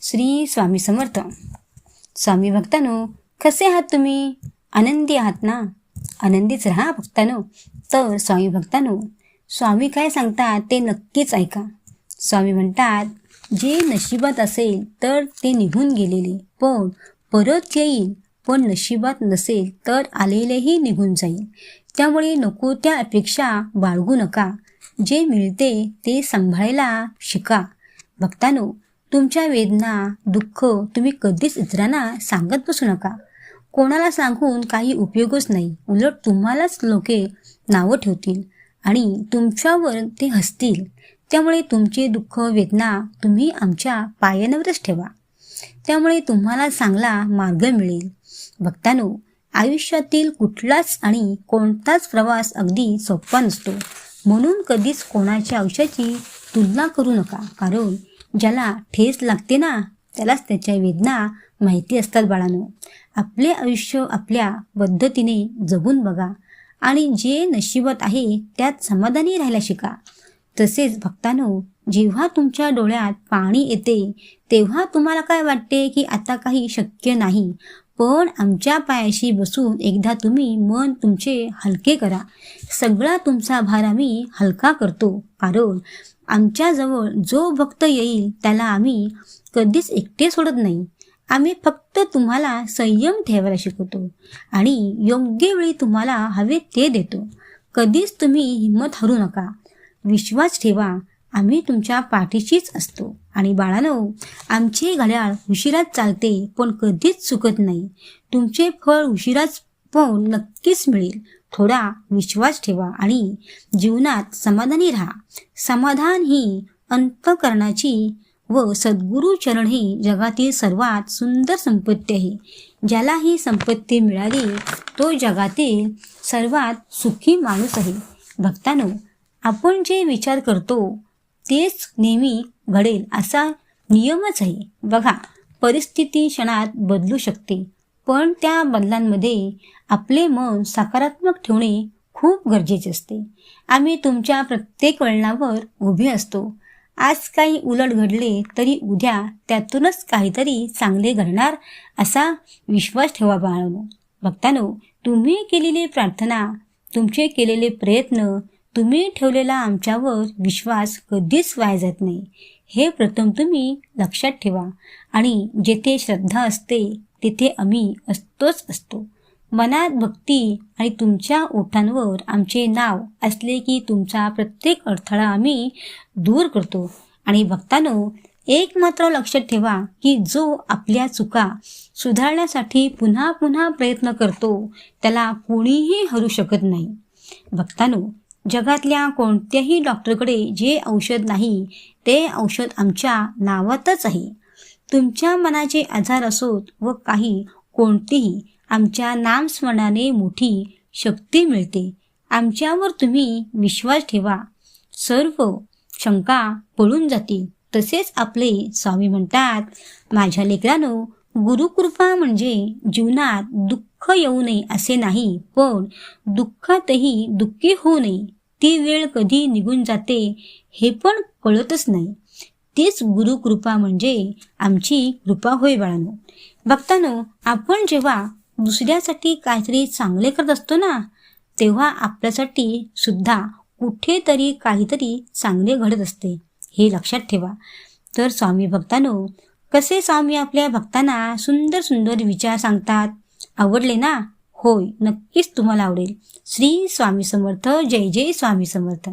श्री स्वामी समर्थ. स्वामी भक्तांनो, कसे आहात तुम्ही? आनंदी आहात ना? आनंदीच राहा भक्तांनो. तर स्वामी भक्तांनो, स्वामी काय सांगतात ते नक्कीच ऐका. स्वामी म्हणतात, जे नशिबात असेल तर ते निघून गेलेले पण परत येईल, पण नशिबात नसेल तर आलेलेही निघून जाईल. त्यामुळे नको त्या अपेक्षा बाळगू नका. जे मिळते ते सांभाळायला शिका. भक्तांनो, तुमच्या वेदना, दुःख तुम्ही कधीच इतरांना सांगत बसू नका. कोणाला सांगून काही उपयोगच नाही. उलट तुम्हालाच लोके नावं ठेवतील आणि तुमच्यावर ते हसतील. त्यामुळे तुमचे दुःख, वेदना तुम्ही आमच्या पायांवरच ठेवा. त्यामुळे तुम्हाला चांगला मार्ग मिळेल. भक्तांनो, आयुष्यातील कुठलाच आणि कोणताच प्रवास अगदी सोपा नसतो. म्हणून कधीच कोणाच्या आयुष्याची तुलना करू नका. कारण ज्याला ठेच लागते ना, त्यालाच त्याच्या वेदना माहिती असतात. बाळांनो, आपले आयुष्य आपल्या पद्धतीने जगून बघा आणि जे नशिबात आहे त्यात समाधानी राहायला शिका. तसेच भक्तांनो, जेव्हा तुमच्या डोळ्यात पाणी येते तेव्हा तुम्हाला काय वाटते की आता काही शक्य नाही. पण आमच्या पायाशी बसून एकदा तुम्ही मन तुमचे हलके करा. सगळा तुमचा भार आम्ही हलका करतो. कारण आमच्याजवळ जो भक्त येईल त्याला आम्ही कधीच एकटे सोडत नाही. आम्ही फक्त तुम्हाला संयम ठेवायला शिकवतो आणि योग्य वेळी तुम्हाला हवे ते देतो. कधीच तुम्ही हिंमत हरू नका. विश्वास ठेवा, आम्ही तुमच्या पाठीशीच असतो. आणि बाळांनो, आमचे घड्याळ उशिराच चालते पण कधीच चुकत नाही. तुमचे फळ उशिराच पण नक्कीच मिळेल. थोडा विश्वास ठेवा आणि जीवनात समाधानी राहा. समाधान ही अंतःकरणाची व सद्गुरू चरण ही जगातील सर्वात सुंदर संपत्ती आहे. ज्याला ही संपत्ती मिळाली तो जगातील सर्वात सुखी माणूस आहे. भक्तांनो, आपण जे विचार करतो तेच नेहमी घडेल असा नियमच आहे. बघा, परिस्थिती क्षणात बदलू शकते, पण त्या बदलांमध्ये आपले मन सकारात्मक ठेवणे खूप गरजेचे असते. आम्ही तुमच्या प्रत्येक वळणावर उभे असतो. आज काही उलट घडले तरी उद्या त्यातूनच काहीतरी चांगले घडणार असा विश्वास ठेवा. बाळांनो, भक्तांनो, तुम्ही केलेली प्रार्थना, तुमचे केलेले प्रयत्न, तुम्ही ठेवलेला आमच्यावर विश्वास कधीच वाया जात नाही. हे प्रथम तुम्ही लक्षात ठेवा. आणि जेथे श्रद्धा असते तिथे आम्ही असतोच असतो. मनात भक्ती आणि तुमच्या ओठांवर आमचे नाव असले की तुमचा प्रत्येक अडथळा आम्ही दूर करतो. आणि भक्तांनो, एक मात्र लक्षात ठेवा की जो आपल्या चुका सुधारण्यासाठी पुन्हा पुन्हा प्रयत्न करतो त्याला कोणीही हरू शकत नाही. भक्तांनो, जगातल्या कोणत्याही डॉक्टरकडे जे औषध नाही ते औषध आमच्या नावातच आहे. तुमच्या मनाचे आजार असोत व काही कोणतेही, आमच्या नामस्मरणाने मोठी शक्ती मिळते. आमच्यावर तुम्ही विश्वास ठेवा, सर्व शंका पळून जातील. तसेच आपले स्वामी म्हणतात, माझ्या लेकरांनो, गुरुकृपा म्हणजे जीवनात दुःख येऊ नये असे नाही, पण दुःखातही दुःखी होऊ नये. ती वेळ कधी निघून जाते हे पण कळतच नाही. तीच गुरुकृपा म्हणजे आमची कृपा होय. बाळांनो, भक्तांनो, आपण जेव्हा दुसऱ्यासाठी काहीतरी चांगले करत असतो ना, तेव्हा आपल्यासाठी सुद्धा कुठेतरी काहीतरी चांगले घडत असते. हे लक्षात ठेवा. तर स्वामी भक्तांनो, कसे स्वामी आपल्या भक्तांना सुंदर सुंदर विचार सांगतात. आवडले ना? होय, नक्कीच तुम्हाला आवडेल. श्री स्वामी समर्थ. जय जय स्वामी समर्थ.